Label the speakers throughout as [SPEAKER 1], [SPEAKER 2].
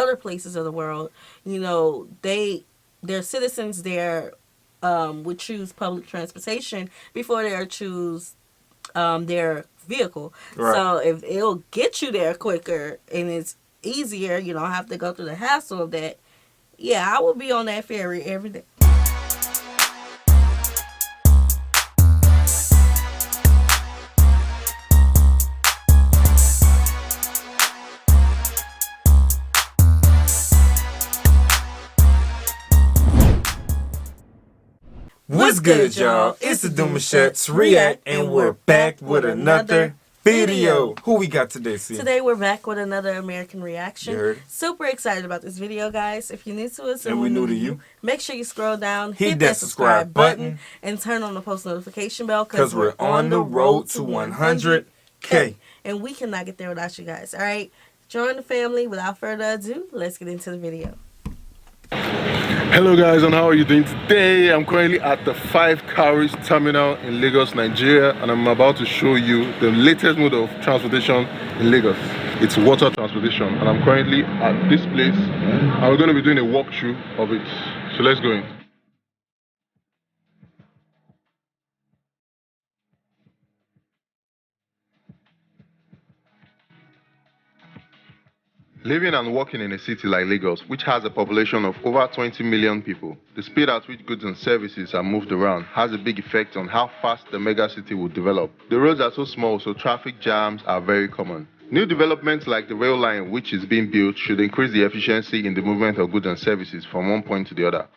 [SPEAKER 1] other places of the world, you know, their citizens there would choose public transportation before they choose their vehicle. Right. So if it'll get you there quicker and it's easier, you don't have to go through the hassle of that. Yeah, I would be on that ferry every day.
[SPEAKER 2] What's good, y'all? It's the Demouchets REACT, and we're back with another video. Who we got today, C?
[SPEAKER 1] Today we're back with another American reaction. Super excited about this video, guys. If you're new to us
[SPEAKER 2] and we're new to you,
[SPEAKER 1] make sure you scroll down, hit that subscribe button, and turn on the post notification bell because we're on the road to 100K. And we cannot get there without you guys. All right, join the family. Without further ado, let's get into the video.
[SPEAKER 3] Hello guys, and how are you doing today? I'm currently at the 5 Cowries terminal in Lagos, Nigeria, and I'm about to show you the latest mode of transportation in Lagos. It's water transportation, and I'm currently at this place and we're going to be doing a walkthrough of it. So let's go in. Living and working in a city like Lagos, which has a population of over 20 million people, the speed at which goods and services are moved around has a big effect on how fast the mega city will develop. The roads are so small, so traffic jams are very common. New developments like the rail line which is being built should increase the efficiency in the movement of goods and services from one point to the other.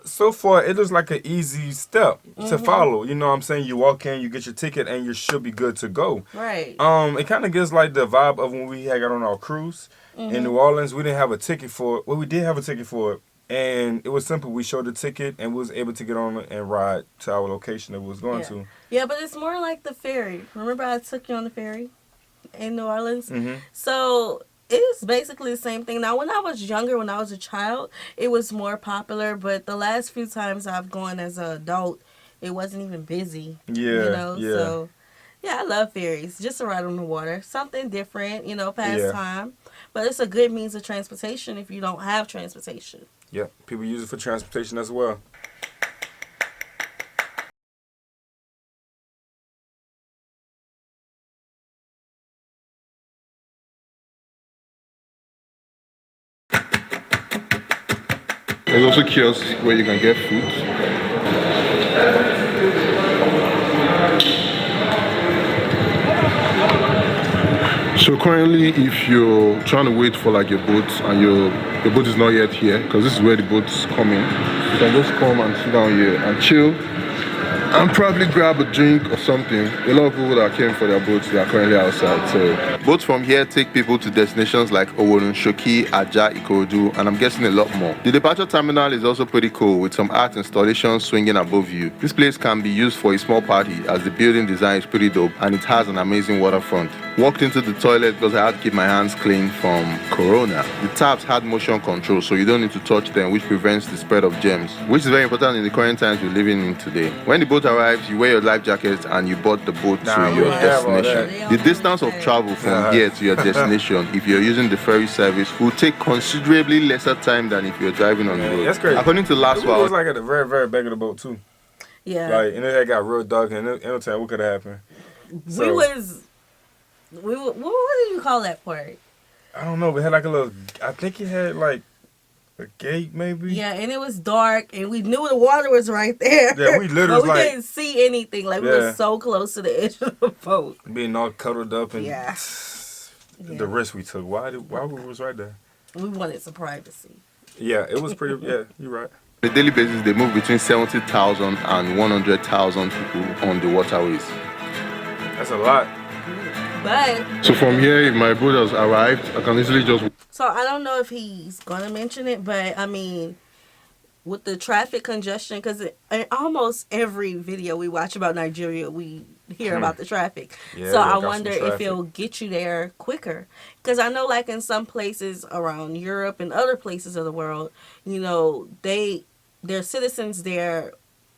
[SPEAKER 2] So far, it looks like an easy step to follow. You know what I'm saying? You walk in, you get your ticket, and you should be good to go.
[SPEAKER 1] Right.
[SPEAKER 2] It kind of gives like the vibe of when we had got on our cruise in New Orleans. We didn't have a ticket for it. Well, we did have a ticket for it, and it was simple. We showed the ticket, and we was able to get on it and ride to our location that we was going to.
[SPEAKER 1] Yeah, but it's more like the ferry. Remember I took you on the ferry in New Orleans? So it's basically the same thing. Now, when I was younger, when I was a child, it was more popular. But the last few times I've gone as an adult, it wasn't even busy.
[SPEAKER 2] Yeah,
[SPEAKER 1] you know? Yeah. So, yeah, I love ferries. Just to ride on the water. Something different, you know, past time. But it's a good means of transportation if you don't have transportation.
[SPEAKER 2] Yeah, people use it for transportation as well.
[SPEAKER 3] There's also kiosks where you can get food. So currently, if you're trying to wait for like your boat and your boat is not yet here, because this is where the boats come in, you can just come and sit down here and chill and probably grab a drink or something. A lot of people that came for their boats, they are currently outside. So boats from here take people to destinations like Shoki, Aja, Ikorodu, and I'm guessing a lot more. The departure terminal is also pretty cool with some art installations swinging above you. This place can be used for a small party as the building design is pretty dope and it has an amazing waterfront. Walked into the toilet because I had to keep my hands clean from Corona. The taps had motion control, so you don't need to touch them, which prevents the spread of germs, which is very important in the current times we're living in today. When the boat arrives, you wear your life jacket and you board the boat to your destination. The distance of travel from here to your destination, if you're using the ferry service, will take considerably lesser time than if you're driving on the road.
[SPEAKER 2] That's crazy.
[SPEAKER 3] According to last
[SPEAKER 2] it was like at the very, very back of the boat too.
[SPEAKER 1] Yeah.
[SPEAKER 2] Like, and it got real dark, and anytime what could have happened. So,
[SPEAKER 1] what do you call that part?
[SPEAKER 2] I don't know. We had like a little. I think it had like A gate, maybe?
[SPEAKER 1] Yeah, and it was dark, and we knew the water was right there.
[SPEAKER 2] Yeah, we literally
[SPEAKER 1] but we couldn't see anything. Like, we were so close to the edge of the boat.
[SPEAKER 2] Being all cuddled up and the risk we took. Why we was right there?
[SPEAKER 1] We wanted some privacy.
[SPEAKER 2] Yeah, it was pretty, yeah, you're right.
[SPEAKER 3] On a daily basis, they move between 70,000 and 100,000 people on the waterways.
[SPEAKER 2] That's a lot.
[SPEAKER 1] But
[SPEAKER 3] So from here, if my boat has arrived, I can easily just...
[SPEAKER 1] So I don't know if he's going to mention it, but I mean, with the traffic congestion, because in almost every video we watch about Nigeria, we hear about the traffic.
[SPEAKER 2] Yeah,
[SPEAKER 1] so I wonder if it'll get you there quicker. Because I know, like, in some places around Europe and other places of the world, you know, their citizens there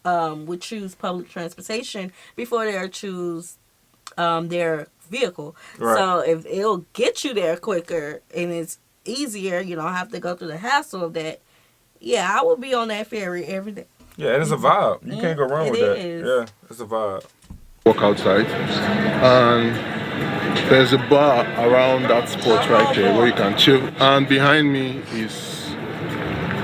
[SPEAKER 1] would choose public transportation before they choose their vehicle.
[SPEAKER 2] Right.
[SPEAKER 1] So if it'll get you there quicker and it's easier, you don't have to go through the hassle of that. Yeah, I will be on that ferry every day.
[SPEAKER 2] Yeah, and it's a vibe. You can't go wrong with that.
[SPEAKER 1] Is.
[SPEAKER 2] Yeah, it's a vibe.
[SPEAKER 3] Walk outside, and there's a bar around that spot right there where you can chill. And behind me is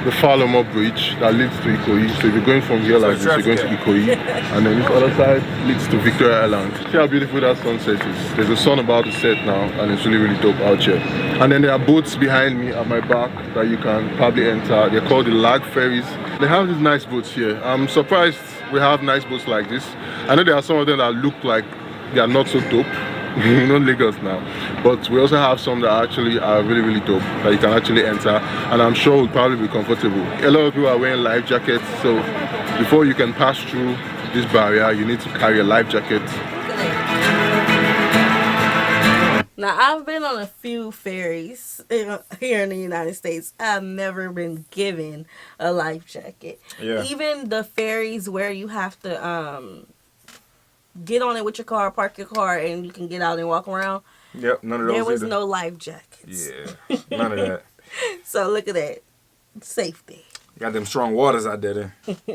[SPEAKER 3] the Falomo Bridge that leads to Ikoyi. So if you're going from here like this, you're going to Ikoyi, and then this other side leads to Victoria Island. See how beautiful that sunset is. There's a sun about to set now, and it's really, really dope out here. And then there are boats behind me at my back that you can probably enter. They're called the lag ferries. They have these nice boats here. I'm surprised we have nice boats like this. I know there are some of them that look like they are not so dope. You know, Lagos now, but we also have some that actually are really, really dope that you can actually enter, and I'm sure will probably be comfortable. A lot of people are wearing life jackets, so before you can pass through this barrier, you need to carry a life jacket.
[SPEAKER 1] Now, I've been on a few ferries here in the United States. I've never been given a life jacket.
[SPEAKER 2] Yeah.
[SPEAKER 1] Even the ferries where you have to get on it with your car, park your car, and you can get out and walk around.
[SPEAKER 2] Yep, none of those.
[SPEAKER 1] There was
[SPEAKER 2] either.
[SPEAKER 1] no life jackets.
[SPEAKER 2] Yeah, none of that.
[SPEAKER 1] So look at that. Safety.
[SPEAKER 2] Got them strong waters out there then.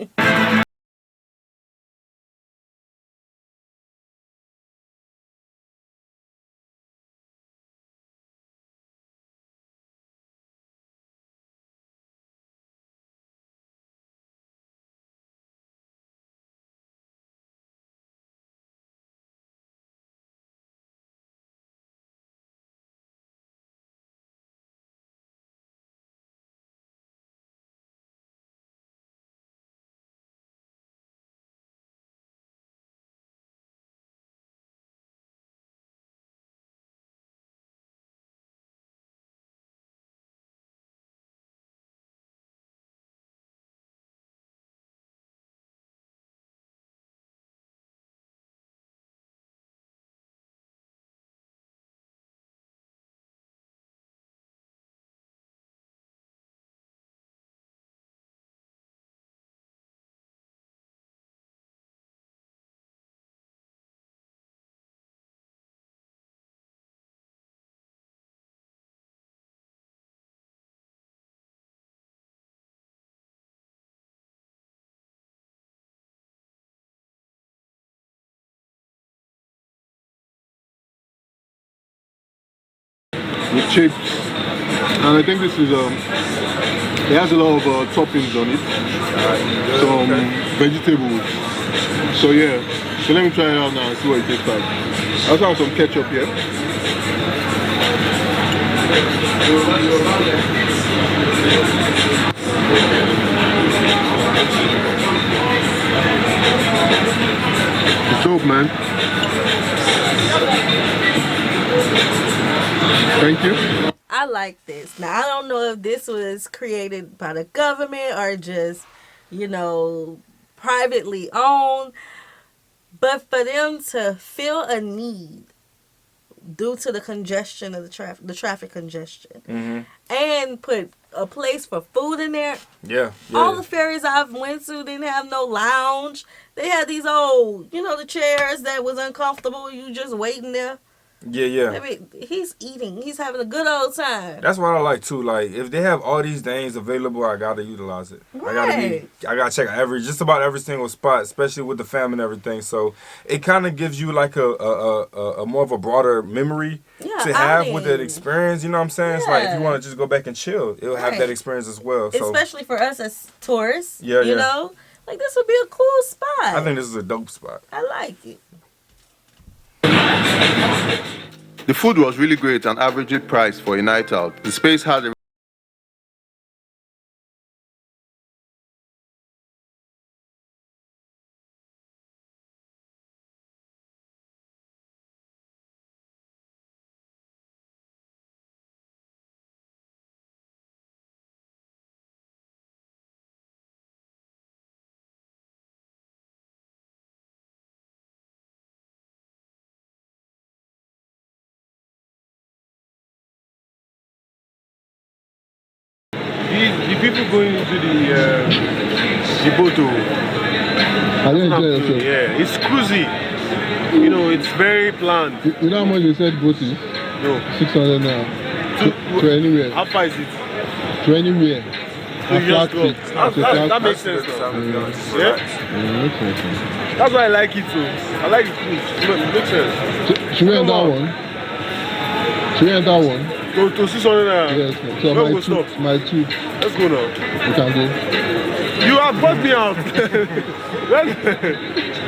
[SPEAKER 3] With chips, and I think this is it has a lot of toppings on it, some vegetables. So yeah, so let me try it out now and see what it tastes like. I also have some ketchup here. It's dope, man. Thank you.
[SPEAKER 1] I like this. Now, I don't know if this was created by the government or just, you know, privately owned, but for them to feel a need due to the congestion of the traffic congestion, and put a place for food in there.
[SPEAKER 2] Yeah.
[SPEAKER 1] All the ferries I've went to didn't have no lounge. They had these old, you know, the chairs that was uncomfortable. You just waiting there.
[SPEAKER 2] Yeah.
[SPEAKER 1] I mean, he's eating. He's having a good old time.
[SPEAKER 2] That's what I like too. Like if they have all these things available, I gotta utilize it.
[SPEAKER 1] Right.
[SPEAKER 2] I gotta check just about every single spot, especially with the fam and everything. So it kind of gives you like a more of a broader memory to have with that experience. You know what I'm saying? It's like if you want to just go back and chill, it'll have that experience as well. So
[SPEAKER 1] especially for us as tourists.
[SPEAKER 2] Yeah,
[SPEAKER 1] you know, like this would be a cool spot.
[SPEAKER 2] I think this is a dope spot.
[SPEAKER 1] I like it.
[SPEAKER 3] The food was really great and averagely priced for a night out. The space had a
[SPEAKER 4] The people going into the boat,
[SPEAKER 3] I didn't enjoy yourself.
[SPEAKER 4] yeah, it's cruisy. You know, it's very planned.
[SPEAKER 3] You know how much they said boat is?
[SPEAKER 4] No.
[SPEAKER 3] 600 now. To anywhere.
[SPEAKER 4] How far is it?
[SPEAKER 3] To anywhere.
[SPEAKER 4] So you just go. That makes sense. Yeah?
[SPEAKER 3] Makes sense.
[SPEAKER 4] That's why I like it too. I like the cruise. It makes sense.
[SPEAKER 3] Should we end that one? Should we end that one?
[SPEAKER 4] Go to 600 now.
[SPEAKER 3] Yes, so
[SPEAKER 4] Where we stop?
[SPEAKER 3] my two.
[SPEAKER 4] Let's go now.
[SPEAKER 3] We can go.
[SPEAKER 4] You have bought me out.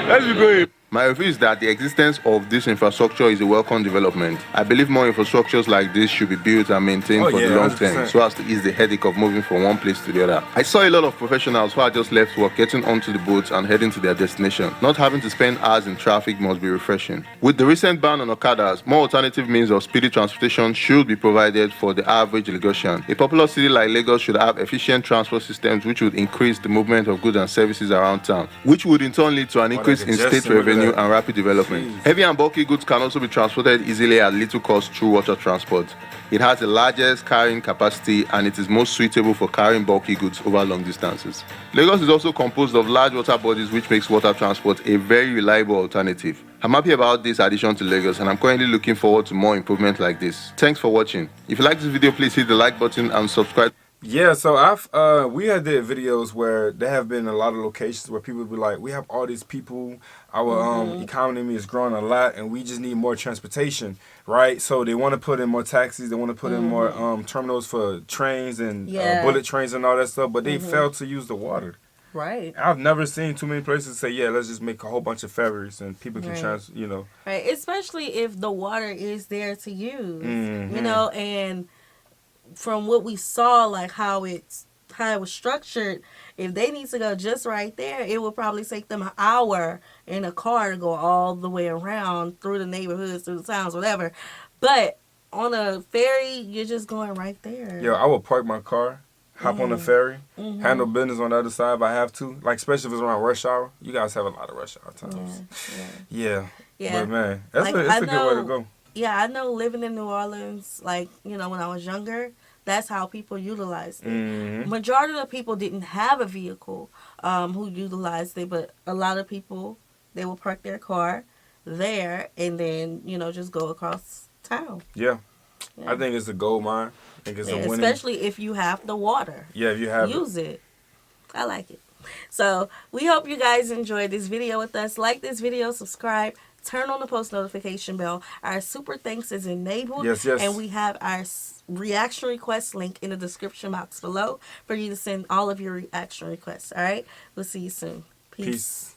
[SPEAKER 4] Let's be going.
[SPEAKER 3] My view is that the existence of this infrastructure is a welcome development. I believe more infrastructures like this should be built and maintained for the long term
[SPEAKER 2] 100%.
[SPEAKER 3] so as to ease the headache of moving from one place to the other. I saw a lot of professionals who had just left work getting onto the boats and heading to their destination. Not having to spend hours in traffic must be refreshing. With the recent ban on Okadas, more alternative means of speedy transportation should be provided for the average Lagosian. A popular city like Lagos should have efficient transport systems which would increase the movement of goods and services around town, which would in turn lead to an increase in state revenue and rapid development. Heavy and bulky goods can also be transported easily at little cost through water transport. It has the largest carrying capacity and it is most suitable for carrying bulky goods over long distances. Lagos is also composed of large water bodies which makes water transport a very reliable alternative. I'm happy about this addition to Lagos and I'm currently looking forward to more improvement like this. Thanks for watching. If you like this video, please hit the like button and subscribe.
[SPEAKER 2] Yeah, so we had did videos where there have been a lot of locations where people be like, we have all these people, our economy is growing a lot, and we just need more transportation, right? So they want to put in more taxis, they want to put in more terminals for trains and bullet trains and all that stuff, but they fail to use the water.
[SPEAKER 1] Right.
[SPEAKER 2] I've never seen too many places say, yeah, let's just make a whole bunch of ferries and people can you know.
[SPEAKER 1] Right, especially if the water is there to use, you know, and from what we saw, like how it was structured, if they need to go just right there, it will probably take them an hour in a car to go all the way around through the neighborhoods, through the towns, whatever. But on a ferry, you're just going right there.
[SPEAKER 2] Yeah, I would park my car, hop on the ferry, handle business on the other side if I have to. Like, especially if it's around rush hour. You guys have a lot of rush hour times. Yeah. But, man, it's a good way to go.
[SPEAKER 1] Yeah, I know living in New Orleans, like, you know, when I was younger, that's how people utilized it. Majority of the people didn't have a vehicle who utilized it, but a lot of people, they will park their car there and then, you know, just go across town.
[SPEAKER 2] Yeah. I think it's a gold mine. I think it's a winning.
[SPEAKER 1] Especially if you have the water.
[SPEAKER 2] Yeah, if you have
[SPEAKER 1] Use it. I like it. So, we hope you guys enjoyed this video with us. Like this video, subscribe, turn on the post notification bell. Our super thanks is enabled.
[SPEAKER 2] Yes.
[SPEAKER 1] And we have our reaction request link in the description box below for you to send all of your reaction requests. All right? We'll see you soon. Peace.